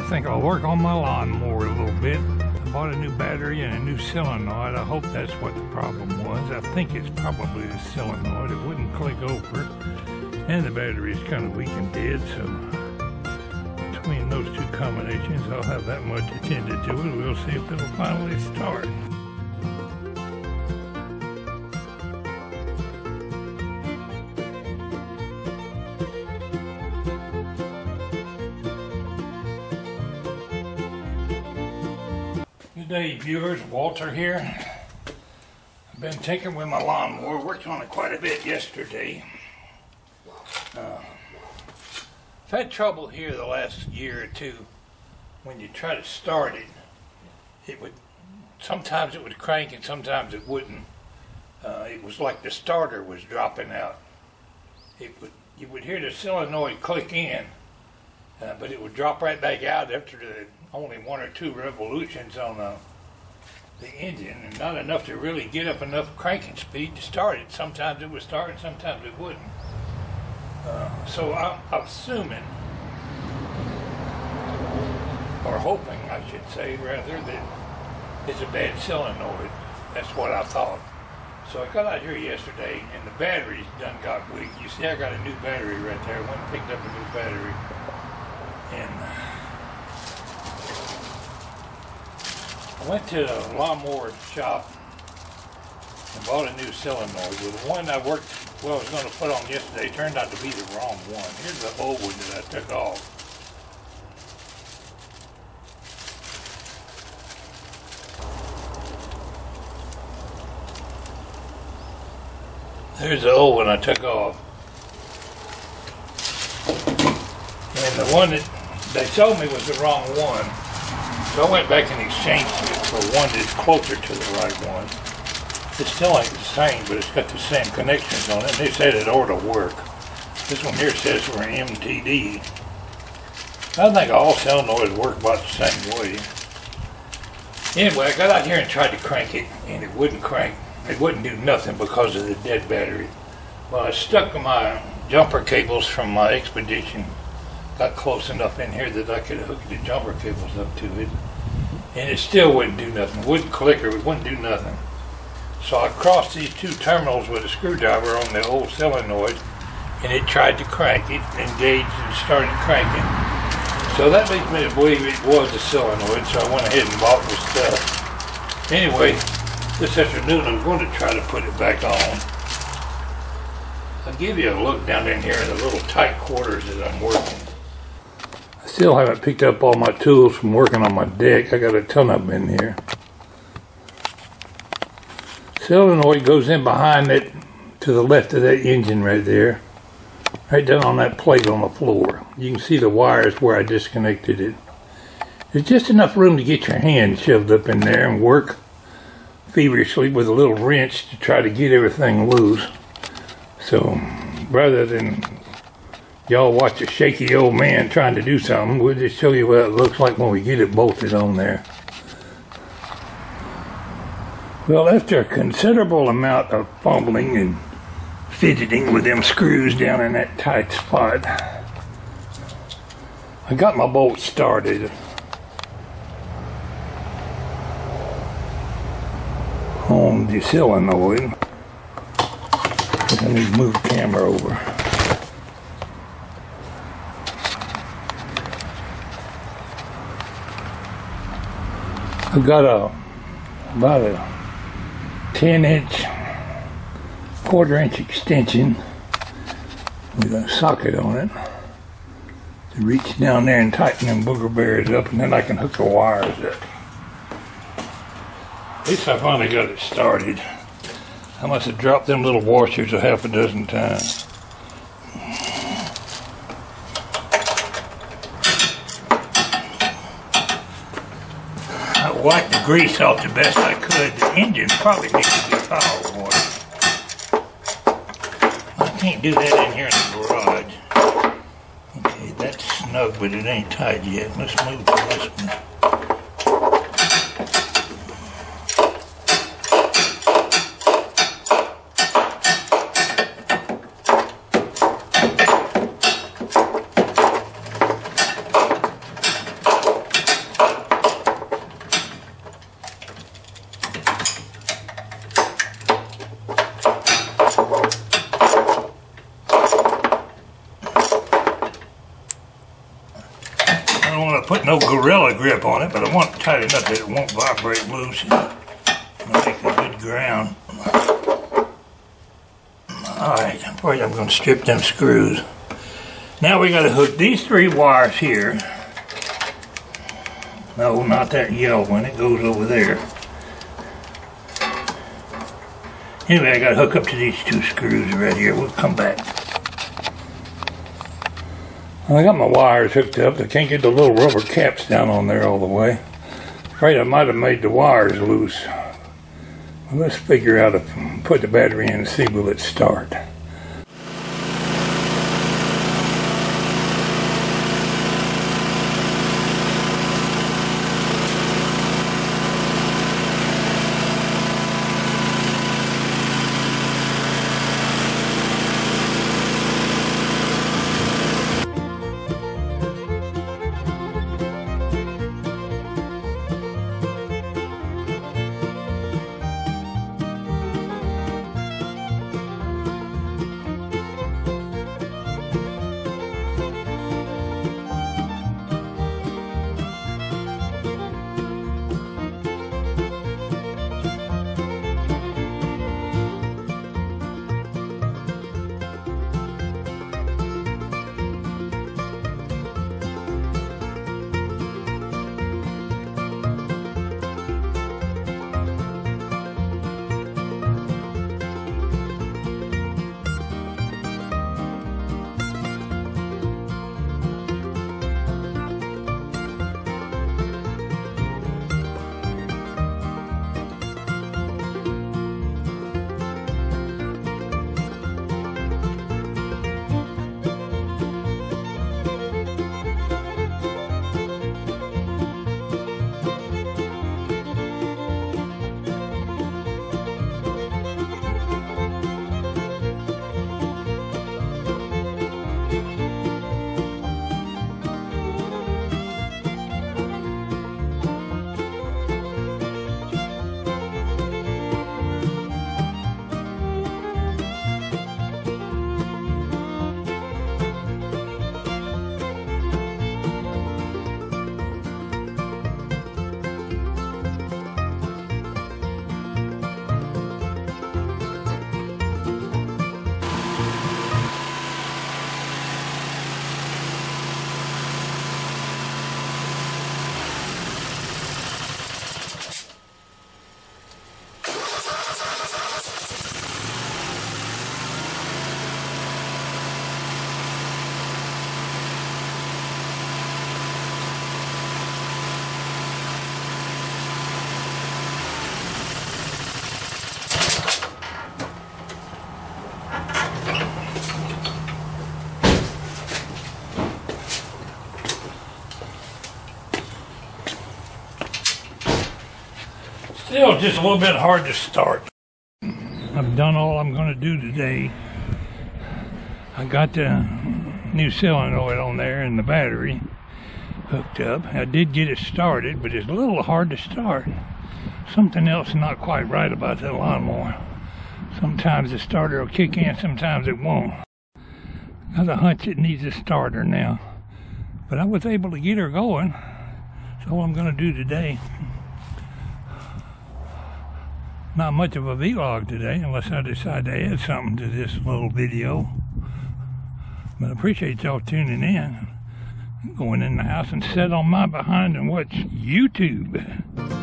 think I'll work on my lawnmower a little bit. I bought a new battery and a new solenoid. I hope that's what the problem was. I think it's probably the solenoid. It wouldn't click over. And the battery is kind of weak and dead, so between those two combinations, I'll have that much attended to it. We'll see if it'll finally start. Good day, viewers. Walter here. I've been tinkering with my lawnmower. Worked on it quite a bit yesterday. I've had trouble here the last year or two. When you try to start it, sometimes it would crank and sometimes it wouldn't. It was like the starter was dropping out. You would hear the solenoid click in, but it would drop right back out after only 1 or 2 revolutions on the engine, and not enough to really get up enough cranking speed to start it. Sometimes it would start and sometimes it wouldn't. So I'm assuming, or hoping I should say rather, that it's a bad solenoid. That's what I thought. So I got out here yesterday and the batteries done got weak. You see I got a new battery right there. I went and picked up a new battery. And I went to a lawnmower shop and bought a new solenoid. Well, the one I was going to put on yesterday turned out to be the wrong one. Here's the old one that I took off. There's the old one I took off. And the one that they told me was the wrong one. So I went back and exchanged it for one that's closer to the right one. It still ain't the same, but it's got the same connections on it. They said it ought to work. This one here says we're MTD. I think all solenoids work about the same way. Anyway, I got out here and tried to crank it, and it wouldn't crank. It wouldn't do nothing because of the dead battery. Well, I stuck my jumper cables from my Expedition. Got close enough in here that I could hook the jumper cables up to it. And it still wouldn't do nothing. It wouldn't click or it wouldn't do nothing. So I crossed these 2 terminals with a screwdriver on the old solenoid, and it tried to crank it, engaged and started cranking. So that makes me believe it was a solenoid, so I went ahead and bought the stuff. Anyway, this afternoon I'm going to try to put it back on. I'll give you a look down in here in the little tight quarters that I'm working. I still haven't picked up all my tools from working on my deck. I got a ton of them in here. Solenoid goes in behind it to the left of that engine right there. Right down on that plate on the floor. You can see the wires where I disconnected it. There's just enough room to get your hand shoved up in there and work feverishly with a little wrench to try to get everything loose. So rather than y'all watch a shaky old man trying to do something, we'll just show you what it looks like when we get it bolted on there. Well, after a considerable amount of fumbling and fidgeting with them screws down in that tight spot, I got my bolt started on the solenoid. I need to move the camera over. I've got about a 10-inch, 1/4-inch extension with a socket on it to reach down there and tighten them booger bears up, and then I can hook the wires up. At least I finally got it started. I must have dropped them little washers a half a dozen times. I wiped the grease off the best I could. The engine probably needs to be power washed. I can't do that in here in the garage. Okay, that's snug, but it ain't tight yet. Let's move to this one. no gorilla grip on it, but I want it tight enough that it won't vibrate loose and make a good ground. Alright, I'm going to strip them screws. Now we got to hook these 3 wires here. No, not that yellow one, it goes over there. Anyway, I got to hook up to these 2 screws right here. We'll come back. I got my wires hooked up. I can't get the little rubber caps down on there all the way. Afraid I might have made the wires loose. Well, let's figure out if put the battery in and see will it start. Still just a little bit hard to start. I've done all I'm going to do today. I got the new solenoid on there and the battery hooked up. I did get it started, but it's a little hard to start. Something else not quite right about that lawnmower. Sometimes the starter will kick in, sometimes it won't. Got a hunch it needs a starter now. But I was able to get her going. That's all I'm going to do today. Not much of a vlog today, unless I decide to add something to this little video. But I appreciate y'all tuning in. I'm going in the house and sit on my behind and watch YouTube.